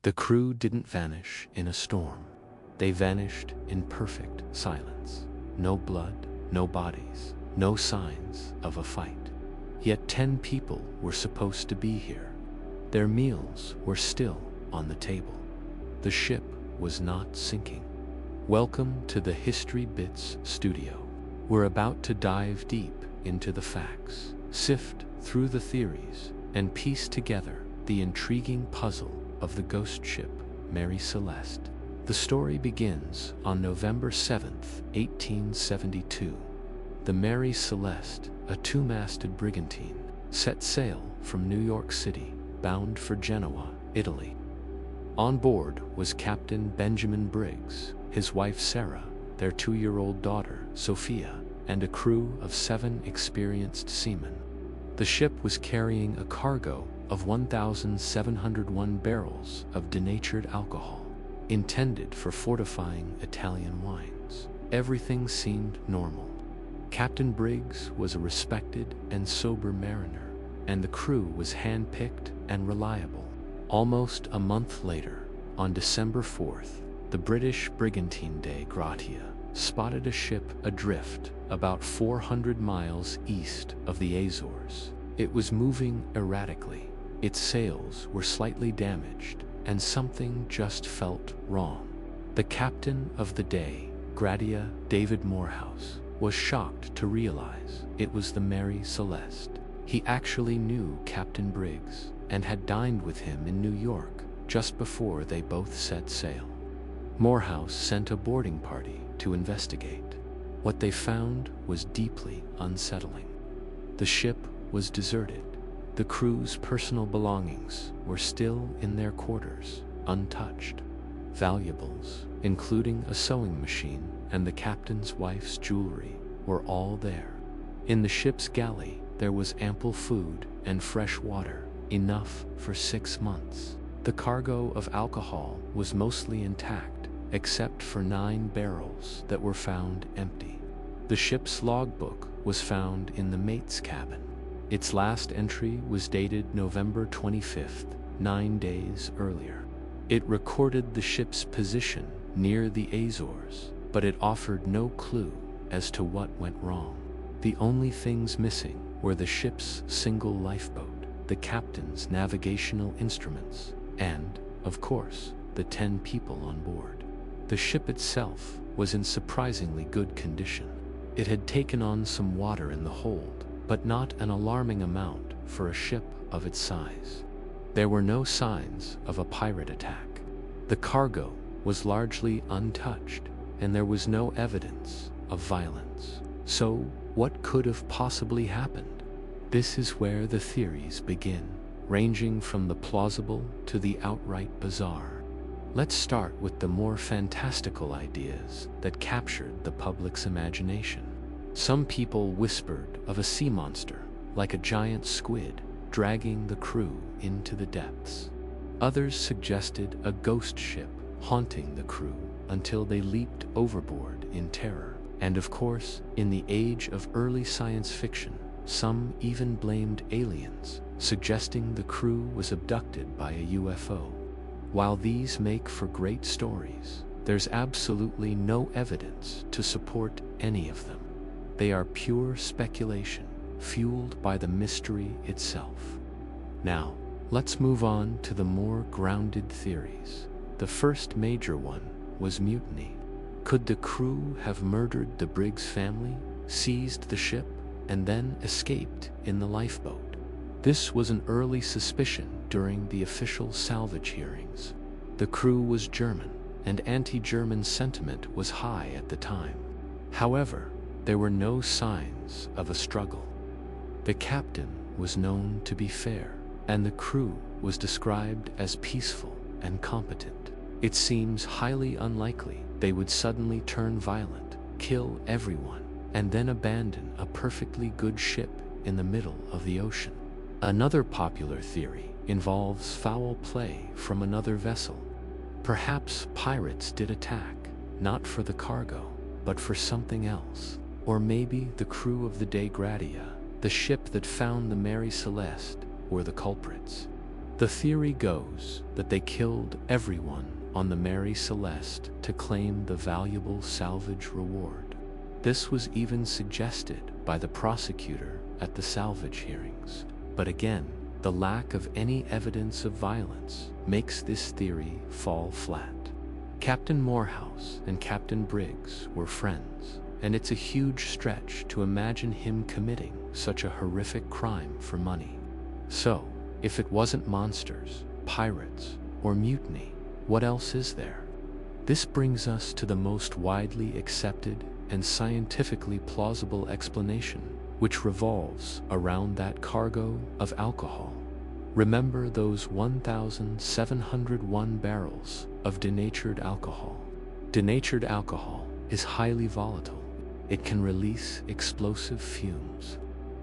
The crew didn't vanish in a storm. They vanished in perfect silence. No blood, no bodies, no signs of a fight. Yet 10 people were supposed to be here. Their meals were still on the table. The ship was not sinking. Welcome to the History Bits studio. We're about to dive deep into the facts, sift through the theories, and piece together the intriguing puzzle of the ghost ship Mary Celeste. The story begins on November 7th, 1872. The Mary Celeste, a 2-masted brigantine, set sail from New York City, bound for Genoa, Italy. On board was Captain Benjamin Briggs, his wife Sarah, their 2-year-old daughter Sophia, and a crew of 7 experienced seamen. The ship was carrying a cargo of 1,701 barrels of denatured alcohol, intended for fortifying Italian wines. Everything seemed normal. Captain Briggs was a respected and sober mariner, and the crew was hand-picked and reliable. Almost a month later, on December 4th, the British brigantine de Gratia spotted a ship adrift about 400 miles east of the Azores. It was moving erratically. Its sails were slightly damaged, and something just felt wrong. The captain of the de Gratia, David Morehouse, was shocked to realize it was the Mary Celeste. He actually knew Captain Briggs and had dined with him in New York just before they both set sail. Morehouse sent a boarding party to investigate. What they found was deeply unsettling. The ship was deserted. The crew's personal belongings were still in their quarters, untouched. Valuables, including a sewing machine and the captain's wife's jewelry, were all there. In the ship's galley, there was ample food and fresh water, enough for 6 months. The cargo of alcohol was mostly intact, except for 9 barrels that were found empty. The ship's logbook was found in the mate's cabin. Its last entry was dated November 25th, 9 days earlier. It recorded the ship's position near the Azores, but it offered no clue as to what went wrong. The only things missing were the ship's single lifeboat, the captain's navigational instruments, and, of course, the 10 people on board. The ship itself was in surprisingly good condition. It had taken on some water in the hold, but not an alarming amount for a ship of its size. There were no signs of a pirate attack. The cargo was largely untouched, and there was no evidence of violence. So, what could have possibly happened? This is where the theories begin, ranging from the plausible to the outright bizarre. Let's start with the more fantastical ideas that captured the public's imagination. Some people whispered of a sea monster, like a giant squid, dragging the crew into the depths. Others suggested a ghost ship haunting the crew until they leaped overboard in terror. And of course, in the age of early science fiction, some even blamed aliens, suggesting the crew was abducted by a UFO. While these make for great stories, there's absolutely no evidence to support any of them. They are pure speculation, fueled by the mystery itself. Now, let's move on to the more grounded theories. The first major one was mutiny. Could the crew have murdered the Briggs family, seized the ship, and then escaped in the lifeboat? This was an early suspicion during the official salvage hearings. The crew was German, and anti-German sentiment was high at the time. However, there were no signs of a struggle. The captain was known to be fair, and the crew was described as peaceful and competent. It seems highly unlikely they would suddenly turn violent, kill everyone, and then abandon a perfectly good ship in the middle of the ocean. Another popular theory involves foul play from another vessel. Perhaps pirates did attack, not for the cargo, but for something else. Or maybe the crew of the de Gratia, the ship that found the Mary Celeste, were the culprits. The theory goes that they killed everyone on the Mary Celeste to claim the valuable salvage reward. This was even suggested by the prosecutor at the salvage hearings. But again, the lack of any evidence of violence makes this theory fall flat. Captain Morehouse and Captain Briggs were friends, and it's a huge stretch to imagine him committing such a horrific crime for money. So, if it wasn't monsters, pirates, or mutiny, what else is there? This brings us to the most widely accepted and scientifically plausible explanation, which revolves around that cargo of alcohol. Remember those 1,701 barrels of denatured alcohol? Denatured alcohol is highly volatile. It can release explosive fumes.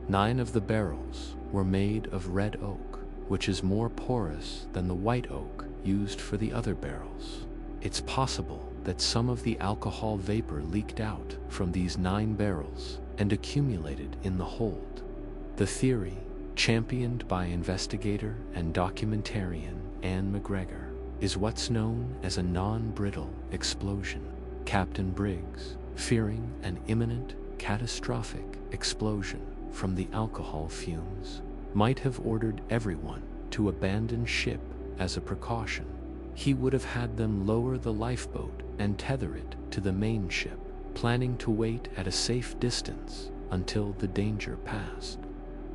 9 of the barrels were made of red oak, which is more porous than the white oak used for the other barrels. It's possible that some of the alcohol vapor leaked out from these 9 barrels and accumulated in the hold. The theory, championed by investigator and documentarian Anne McGregor, is what's known as a non-brittle explosion. Captain Briggs, fearing an imminent, catastrophic explosion from the alcohol fumes, might have ordered everyone to abandon ship as a precaution. He would have had them lower the lifeboat and tether it to the main ship, planning to wait at a safe distance until the danger passed.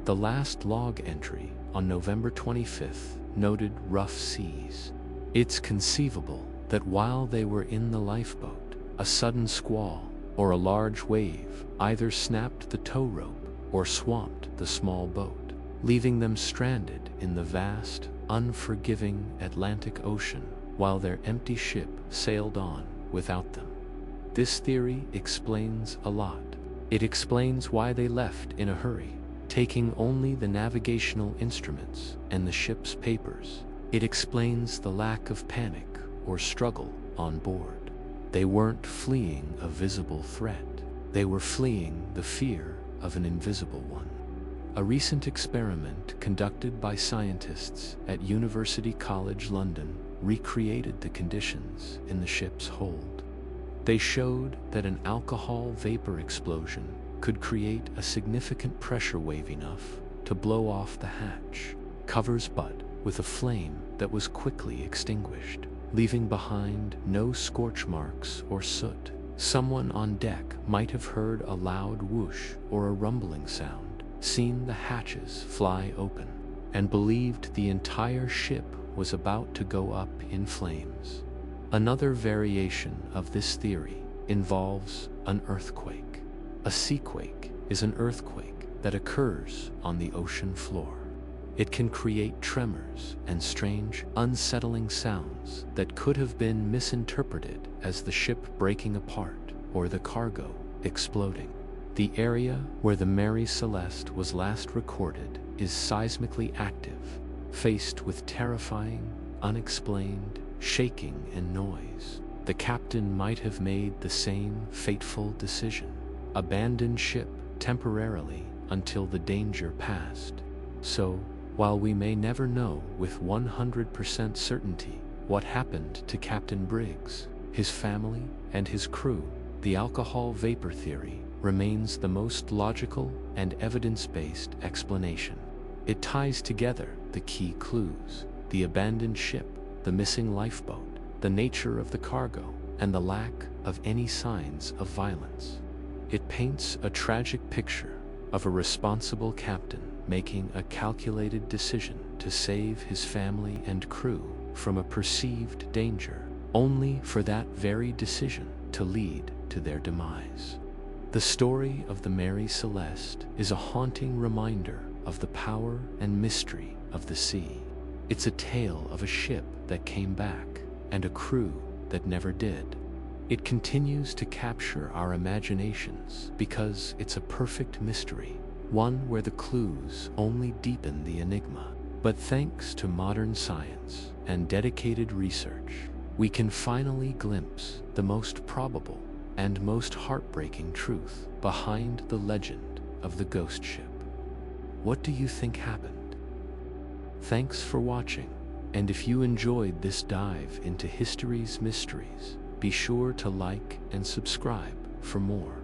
The last log entry on November 25th noted rough seas. It's conceivable that while they were in the lifeboat, a sudden squall or a large wave either snapped the tow rope or swamped the small boat, leaving them stranded in the vast, unforgiving Atlantic Ocean while their empty ship sailed on without them. This theory explains a lot. It explains why they left in a hurry, taking only the navigational instruments and the ship's papers. It explains the lack of panic or struggle on board. They weren't fleeing a visible threat. They were fleeing the fear of an invisible one. A recent experiment conducted by scientists at University College London recreated the conditions in the ship's hold. They showed that an alcohol vapor explosion could create a significant pressure wave enough to blow off the hatch, covers butt with a flame that was quickly extinguished, leaving behind no scorch marks or soot. Someone on deck might have heard a loud whoosh or a rumbling sound, seen the hatches fly open, and believed the entire ship was about to go up in flames. Another variation of this theory involves an earthquake. A seaquake is an earthquake that occurs on the ocean floor. It can create tremors and strange, unsettling sounds that could have been misinterpreted as the ship breaking apart or the cargo exploding. The area where the Mary Celeste was last recorded is seismically active, faced with terrifying, unexplained shaking and noise. The captain might have made the same fateful decision: abandon ship temporarily until the danger passed. So, while we may never know with 100% certainty what happened to Captain Briggs, his family, and his crew, the alcohol vapor theory remains the most logical and evidence-based explanation. It ties together the key clues: the abandoned ship, the missing lifeboat, the nature of the cargo, and the lack of any signs of violence. It paints a tragic picture of a responsible captain making a calculated decision to save his family and crew from a perceived danger, only for that very decision to lead to their demise. The story of the Mary Celeste is a haunting reminder of the power and mystery of the sea. It's a tale of a ship that came back and a crew that never did. It continues to capture our imaginations because it's a perfect mystery, one where the clues only deepen the enigma. But thanks to modern science and dedicated research, we can finally glimpse the most probable and most heartbreaking truth behind the legend of the ghost ship. What do you think happened? Thanks for watching, and if you enjoyed this dive into history's mysteries, be sure to like and subscribe for more.